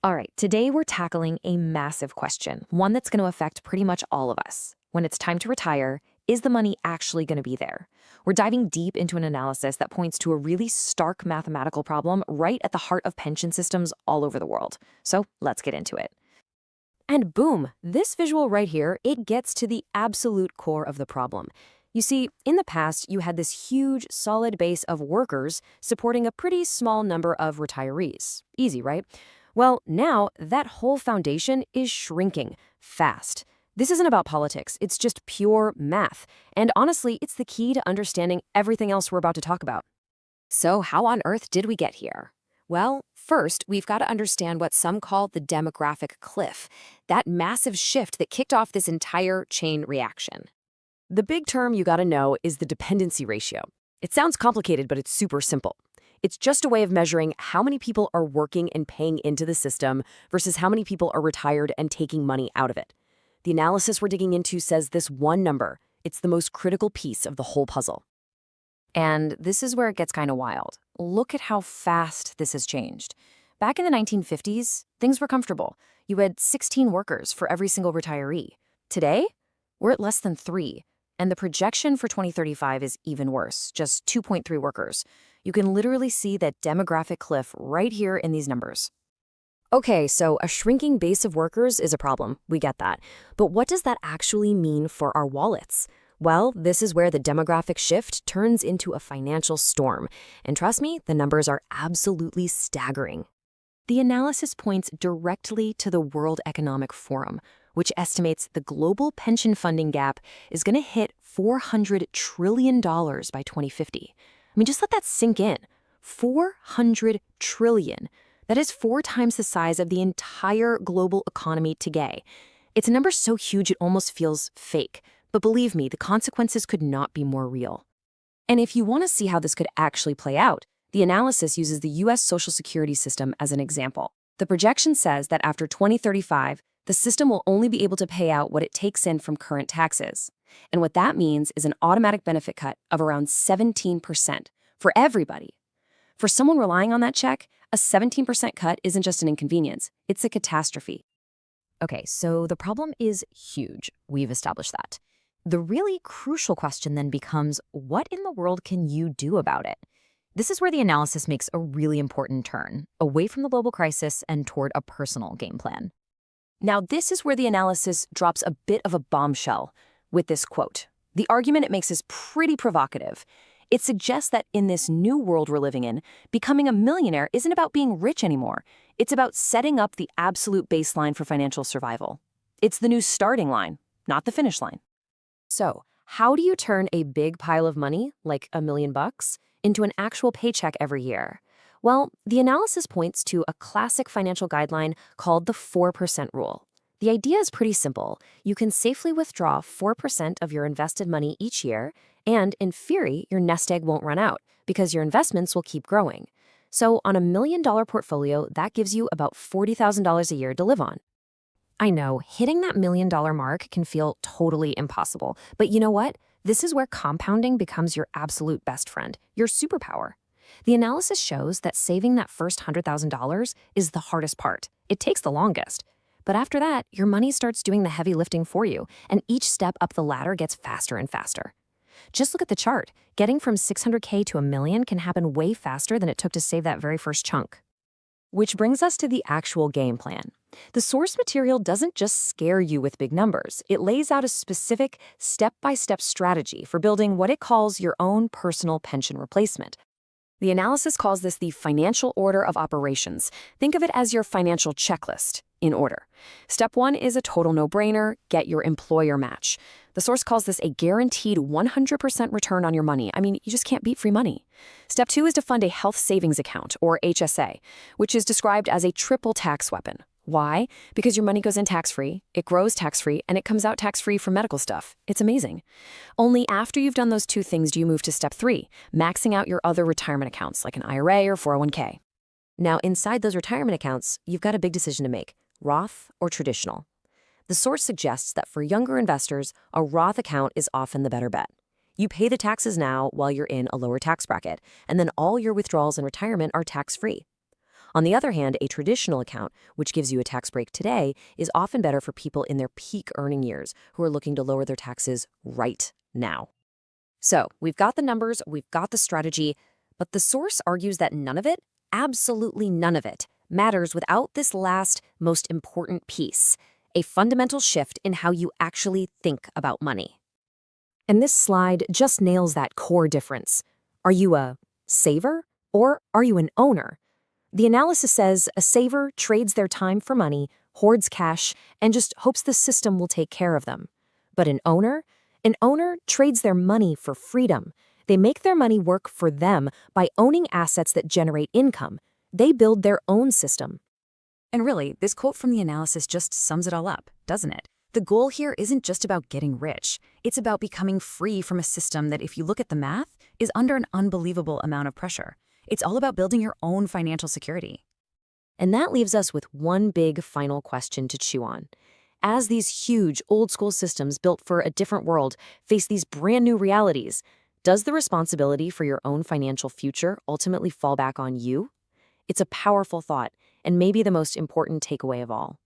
All right, today we're tackling a massive question, one that's going to affect pretty much all of us. When it's time to retire, is the money actually going to be there? We're diving deep into an analysis that points to a really stark mathematical problem right at the heart of pension systems all over the world. So let's get into it. And boom, this visual right here, it gets to the absolute core of the problem. You see, in the past, you had this huge, solid base of workers supporting a pretty small number of retirees. Easy, right? Well, now that whole foundation is shrinking fast. This isn't about politics, it's just pure math. And honestly, it's the key to understanding everything else we're about to talk about. So, how on earth did we get here? Well, first, we've got to understand what some call the demographic cliff, that massive shift that kicked off this entire chain reaction. The big term you got to know is the dependency ratio. It sounds complicated, but it's super simple. It's just a way of measuring how many people are working and paying into the system versus how many people are retired and taking money out of it. The analysis we're digging into says this one number. It's the most critical piece of the whole puzzle. And this is where it gets kind of wild. Look at how fast this has changed. Back in the 1950s, things were comfortable. You had 16 workers for every single retiree. Today, we're at less than 3. And the projection for 2035 is even worse, just 2.3 workers. You can literally see that demographic cliff right here in these numbers. Okay, so a shrinking base of workers is a problem. We get that. But what does that actually mean for our wallets? Well, this is where the demographic shift turns into a financial storm. And trust me, the numbers are absolutely staggering. The analysis points directly to the World Economic Forum, which estimates the global pension funding gap is going to hit $400 trillion by 2050. I mean, just let that sink in. 400 trillion. That is 4 times the size of the entire global economy today. It's a number so huge it almost feels fake. But believe me, the consequences could not be more real. And if you want to see how this could actually play out, the analysis uses the U.S. Social Security system as an example. The projection says that after 2035, the system will only be able to pay out what it takes in from current taxes. And what that means is an automatic benefit cut of around 17% for everybody. For someone relying on that check, a 17% cut isn't just an inconvenience, it's a catastrophe. Okay, so the problem is huge. We've established that. The really crucial question then becomes, what in the world can you do about it? This is where the analysis makes a really important turn, away from the global crisis and toward a personal game plan. Now, this is where the analysis drops a bit of a bombshell with this quote. The argument it makes is pretty provocative. It suggests that in this new world we're living in, becoming a millionaire isn't about being rich anymore. It's about setting up the absolute baseline for financial survival. It's the new starting line, not the finish line. So, how do you turn a big pile of money, like $1 million, into an actual paycheck every year? Well, the analysis points to a classic financial guideline called the 4% rule. The idea is pretty simple. You can safely withdraw 4% of your invested money each year, and in theory, your nest egg won't run out because your investments will keep growing. So on a $1 million portfolio, that gives you about $40,000 a year to live on. I know, hitting that $1 million mark can feel totally impossible, but you know what? This is where compounding becomes your absolute best friend, your superpower. The analysis shows that saving that first $100,000 is the hardest part. It takes the longest. But after that, your money starts doing the heavy lifting for you, and each step up the ladder gets faster and faster. Just look at the chart. Getting from $600K to $1 million can happen way faster than it took to save that very first chunk. Which brings us to the actual game plan. The source material doesn't just scare you with big numbers. It lays out a specific step-by-step strategy for building what it calls your own personal pension replacement. The analysis calls this the financial order of operations. Think of it as your financial checklist in order. Step 1 is a total no-brainer, get your employer match. The source calls this a guaranteed 100% return on your money. I mean, you just can't beat free money. Step 2 is to fund a health savings account, or HSA, which is described as a triple tax weapon. Why? Because your money goes in tax-free, it grows tax-free, and it comes out tax-free for medical stuff. It's amazing. Only after you've done those 2 things do you move to step 3, maxing out your other retirement accounts like an IRA or 401k. Now, inside those retirement accounts, you've got a big decision to make, Roth or traditional. The source suggests that for younger investors, a Roth account is often the better bet. You pay the taxes now while you're in a lower tax bracket, and then all your withdrawals in retirement are tax-free. On the other hand, a traditional account, which gives you a tax break today, is often better for people in their peak earning years who are looking to lower their taxes right now. So, we've got the numbers, we've got the strategy, but the source argues that none of it, absolutely none of it, matters without this last, most important piece, a fundamental shift in how you actually think about money. And this slide just nails that core difference. Are you a saver or are you an owner? The analysis says a saver trades their time for money, hoards cash, and just hopes the system will take care of them. But an owner trades their money for freedom. They make their money work for them by owning assets that generate income. They build their own system. And really, this quote from the analysis just sums it all up, doesn't it? The goal here isn't just about getting rich. It's about becoming free from a system that, if you look at the math, is under an unbelievable amount of pressure. It's all about building your own financial security. And that leaves us with one big final question to chew on. As these huge old-school systems built for a different world face these brand new realities, does the responsibility for your own financial future ultimately fall back on you? It's a powerful thought, and maybe the most important takeaway of all.